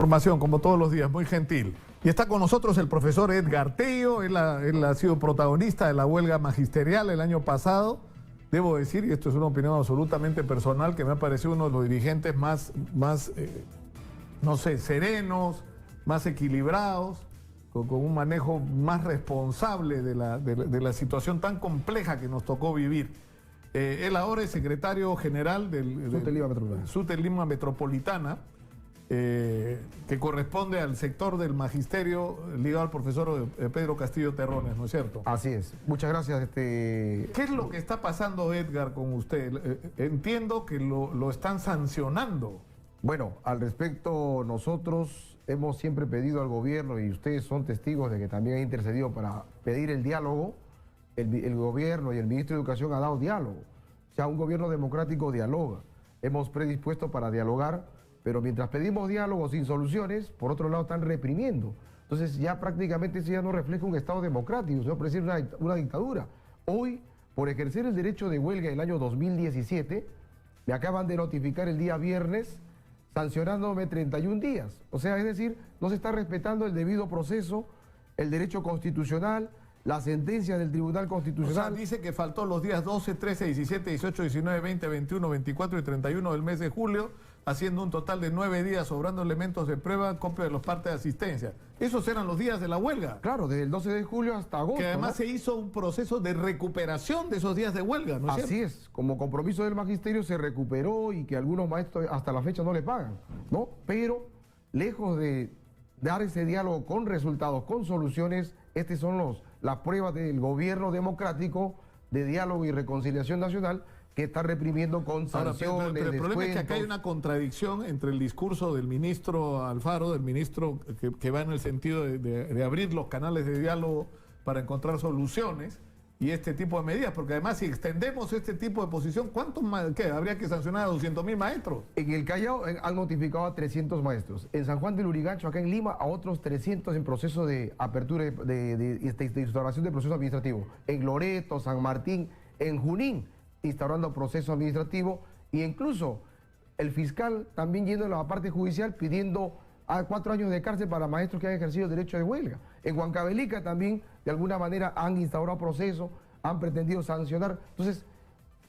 Información, como todos los días, muy gentil. Y está con nosotros el profesor Edgar Tello. Él ha sido protagonista de la huelga magisterial el año pasado. Debo decir, y esto es una opinión absolutamente personal, que me ha parecido uno de los dirigentes más no sé, serenos, más equilibrados, con un manejo más responsable de la situación tan compleja que nos tocó vivir. Él ahora es secretario general del SUTE Lima Metropolitana. Que corresponde al sector del magisterio ligado al profesor Pedro Castillo Terrones, ¿no es cierto? Así es. Muchas gracias. ¿Qué es lo que está pasando, Edgar, con usted? Entiendo que lo están sancionando. Bueno, al respecto, nosotros hemos siempre pedido al gobierno, y ustedes son testigos de que también ha intercedido para pedir el diálogo. El gobierno y el ministro de Educación ha dado diálogo. O sea, un gobierno democrático dialoga. Hemos predispuesto para dialogar. Pero mientras pedimos diálogo sin soluciones, por otro lado están reprimiendo. Entonces ya prácticamente eso ya no refleja un Estado democrático, sino parece una dictadura. Hoy, por ejercer el derecho de huelga el año 2017, me acaban de notificar el día viernes sancionándome 31 días. O sea, es decir, no se está respetando el debido proceso, el derecho constitucional, la sentencia del Tribunal Constitucional. O sea, dice que faltó los días 12, 13, 17, 18, 19, 20, 21, 24 y 31 del mes de julio, haciendo un total de 9 días, sobrando elementos de prueba, copia de los partes de asistencia. Esos eran los días de la huelga. Claro, desde el 12 de julio hasta agosto. Que además, ¿no?, se hizo un proceso de recuperación de esos días de huelga, ¿no es cierto? Así es, como compromiso del magisterio se recuperó y que algunos maestros hasta la fecha no le pagan, ¿no? Pero lejos de dar ese diálogo con resultados, con soluciones, estas son las pruebas del gobierno democrático de diálogo y reconciliación nacional que está reprimiendo con sanciones. Pero el problema es que acá hay una contradicción entre el discurso del ministro Alfaro, del ministro que va en el sentido de abrir los canales de diálogo para encontrar soluciones, y este tipo de medidas, porque además si extendemos este tipo de posición, ¿cuántos más? ¿Qué? ¿Habría que sancionar a 200.000 maestros? En el Callao han notificado a 300 maestros. En San Juan del Lurigancho, acá en Lima, a otros 300 en proceso de apertura de instauración de proceso administrativo. En Loreto, San Martín, en Junín, instaurando proceso administrativo, e incluso el fiscal también yendo a la parte judicial pidiendo a 4 años de cárcel para maestros que han ejercido derecho de huelga. En Huancavelica también, de alguna manera, han instaurado proceso, han pretendido sancionar. Entonces,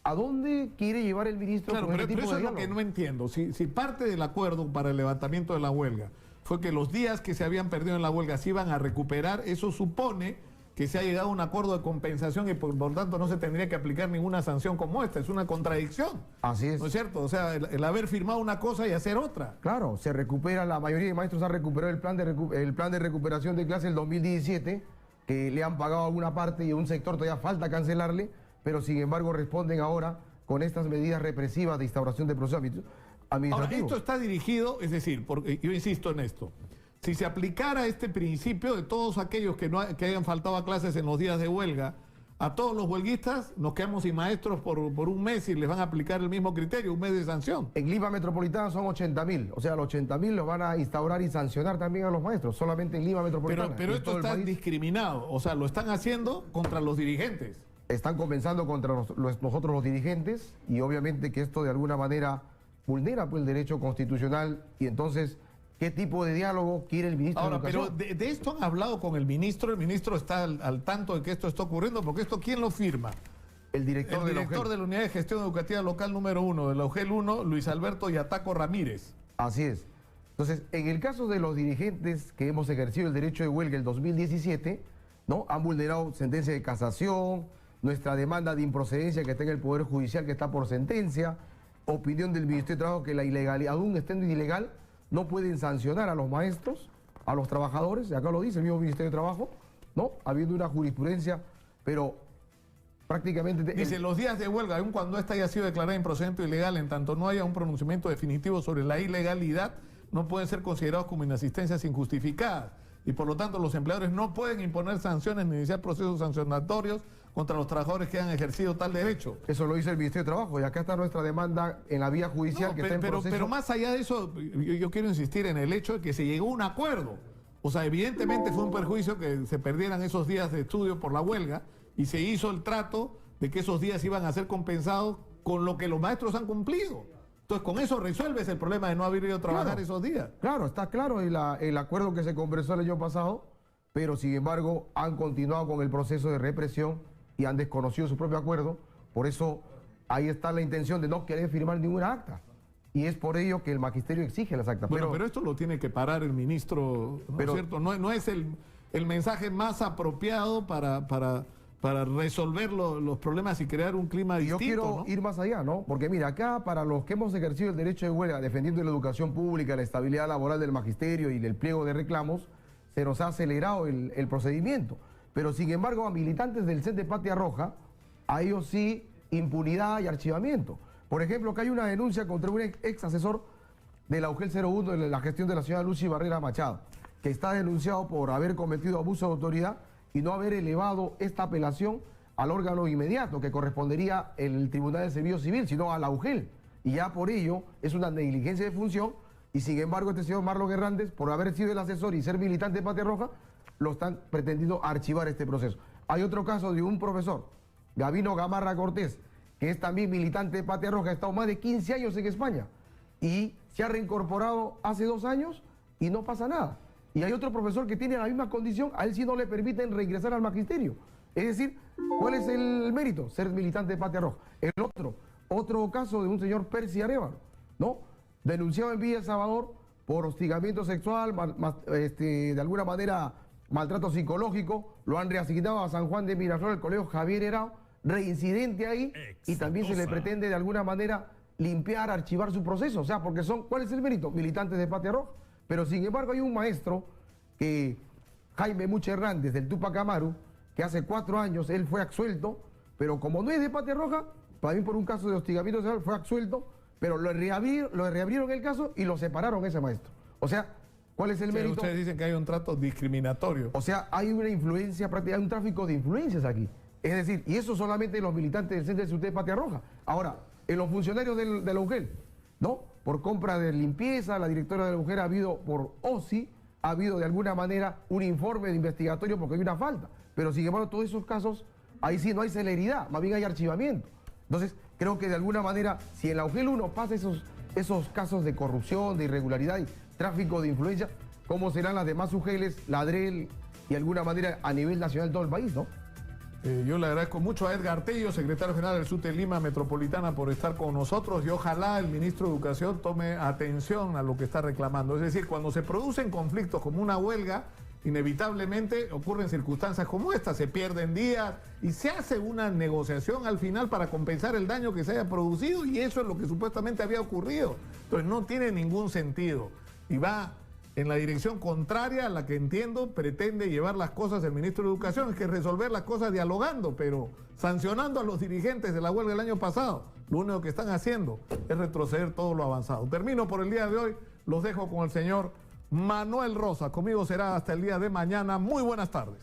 ¿a dónde quiere llevar el ministro? Claro, pero eso es lo que no entiendo. Si parte del acuerdo para el levantamiento de la huelga fue que los días que se habían perdido en la huelga se iban a recuperar, eso supone que se ha llegado a un acuerdo de compensación y por tanto no se tendría que aplicar ninguna sanción como esta. Es una contradicción. Así es. ¿No es cierto? O sea, el haber firmado una cosa y hacer otra. Claro, se recupera, la mayoría de maestros han recuperado el plan de recuperación de clases del 2017, que le han pagado alguna parte y a un sector todavía falta cancelarle, pero sin embargo responden ahora con estas medidas represivas de instauración de proceso administrativo. Ahora, esto está dirigido, es decir, porque yo insisto en esto, si se aplicara este principio de todos aquellos que hayan faltado a clases en los días de huelga, a todos los huelguistas nos quedamos sin maestros por un mes y les van a aplicar el mismo criterio, un mes de sanción. En Lima Metropolitana son 80.000, o sea, los 80.000 los van a instaurar y sancionar también a los maestros, solamente en Lima Metropolitana. Pero esto está discriminado, o sea, lo están haciendo contra los dirigentes. Están comenzando contra nosotros los dirigentes, y obviamente que esto de alguna manera vulnera pues el derecho constitucional, y entonces ¿qué tipo de diálogo quiere el ministro de Educación? Pero de esto han hablado con el ministro está al tanto de que esto está ocurriendo, porque esto ¿quién lo firma? El director de la Unidad de Gestión Educativa Local número 1 de la UGEL 1, Luis Alberto Yataco Ramírez. Así es. Entonces, en el caso de los dirigentes que hemos ejercido el derecho de huelga el 2017, ¿no?, han vulnerado sentencia de casación, nuestra demanda de improcedencia que está en el Poder Judicial, que está por sentencia, opinión del Ministerio de Trabajo que la ilegalidad, aún estando ilegal, no pueden sancionar a los maestros, a los trabajadores, y acá lo dice el mismo Ministerio de Trabajo, ¿no?, habiendo una jurisprudencia, pero prácticamente... Dice, los días de huelga, aun cuando esta haya sido declarada improcedente o ilegal, en tanto no haya un pronunciamiento definitivo sobre la ilegalidad, no pueden ser considerados como inasistencias injustificadas, y por lo tanto los empleadores no pueden imponer sanciones ni iniciar procesos sancionatorios contra los trabajadores que han ejercido tal derecho. Eso lo dice el Ministerio de Trabajo, y acá está nuestra demanda en la vía judicial que está en proceso. Pero más allá de eso, yo quiero insistir en el hecho de que se llegó a un acuerdo. O sea, evidentemente fue un perjuicio que se perdieran esos días de estudio por la huelga, y se hizo el trato de que esos días iban a ser compensados con lo que los maestros han cumplido. Entonces, con eso resuelves el problema de no haber ido a trabajar Claro. esos días. Claro, está claro el acuerdo que se conversó el año pasado, pero sin embargo han continuado con el proceso de represión y han desconocido su propio acuerdo. Por eso ahí está la intención de no querer firmar ninguna acta. Y es por ello que el magisterio exige las actas. Bueno, pero esto lo tiene que parar el ministro, ¿no es cierto? No es el mensaje más apropiado para resolver los problemas y crear un clima yo distinto, quiero ¿no? ir más allá, ¿no? Porque mira, acá para los que hemos ejercido el derecho de huelga, defendiendo la educación pública, la estabilidad laboral del magisterio y el pliego de reclamos, se nos ha acelerado el procedimiento. Pero sin embargo, a militantes del CEN de Patria Roja, a ellos sí impunidad y archivamiento. Por ejemplo, que hay una denuncia contra un ex asesor de la UGEL 01 de la gestión de la señora Lucy Barrera Machado, que está denunciado por haber cometido abuso de autoridad y no haber elevado esta apelación al órgano inmediato que correspondería el Tribunal de Servicio Civil, sino a la UGEL. Y ya por ello es una negligencia de función y sin embargo este señor Marlon Hernández, por haber sido el asesor y ser militante de Patria Roja, lo están pretendiendo archivar este proceso. Hay otro caso de un profesor, Gabino Gamarra Cortés, que es también militante de Patria Roja, ha estado más de 15 años en España y se ha reincorporado hace 2 años y no pasa nada. Y hay otro profesor que tiene la misma condición, a él sí no le permiten reingresar al magisterio. Es decir, ¿cuál es el mérito? Ser militante de Patria Roja. El otro caso de un señor Percy Arévalo, ¿no? Denunciado en Villa El Salvador por hostigamiento sexual, de alguna manera maltrato psicológico, lo han reasignado a San Juan de Miraflores, el colegio Javier Herao, reincidente ahí, y también se le pretende de alguna manera limpiar, archivar su proceso. O sea, porque ¿cuál es el mérito? Militantes de Patria Roja. Pero sin embargo hay un maestro, Jaime Mucha Hernández, del Tupac Amaru, que hace 4 años él fue absuelto, pero como no es de Patria Roja, también por un caso de hostigamiento sexual fue absuelto, pero lo reabrieron el caso y lo separaron ese maestro. O sea, ¿cuál es el mérito? Ustedes dicen que hay un trato discriminatorio. O sea, hay una influencia, prácticamente hay un tráfico de influencias aquí. Es decir, y eso solamente los militantes del Centro de Seguridad de Patria Roja. Ahora, en los funcionarios de la UGEL, ¿no? Por compra de limpieza, la directora de la UGEL ha habido, por OSI, ha habido de alguna manera un informe de investigatorio porque hay una falta. Pero sin embargo, todos esos casos, ahí sí no hay celeridad, más bien hay archivamiento. Entonces, creo que de alguna manera, si en la UGEL 1 pasa esos casos de corrupción, de irregularidad y tráfico de influencia, ¿cómo serán las demás UGELs, la ADREL y de alguna manera a nivel nacional todo el país, ¿no? Yo le agradezco mucho a Edgar Tello, secretario general del SUTE Lima Metropolitana, por estar con nosotros y ojalá el ministro de Educación tome atención a lo que está reclamando. Es decir, cuando se producen conflictos como una huelga, inevitablemente ocurren circunstancias como esta, se pierden días y se hace una negociación al final para compensar el daño que se haya producido y eso es lo que supuestamente había ocurrido. Entonces no tiene ningún sentido y va en la dirección contraria a la que entiendo pretende llevar las cosas el ministro de Educación, es que resolver las cosas dialogando, pero sancionando a los dirigentes de la huelga del año pasado. Lo único que están haciendo es retroceder todo lo avanzado. Termino por el día de hoy, los dejo con el señor Manuel Rosa. Conmigo será hasta el día de mañana. Muy buenas tardes.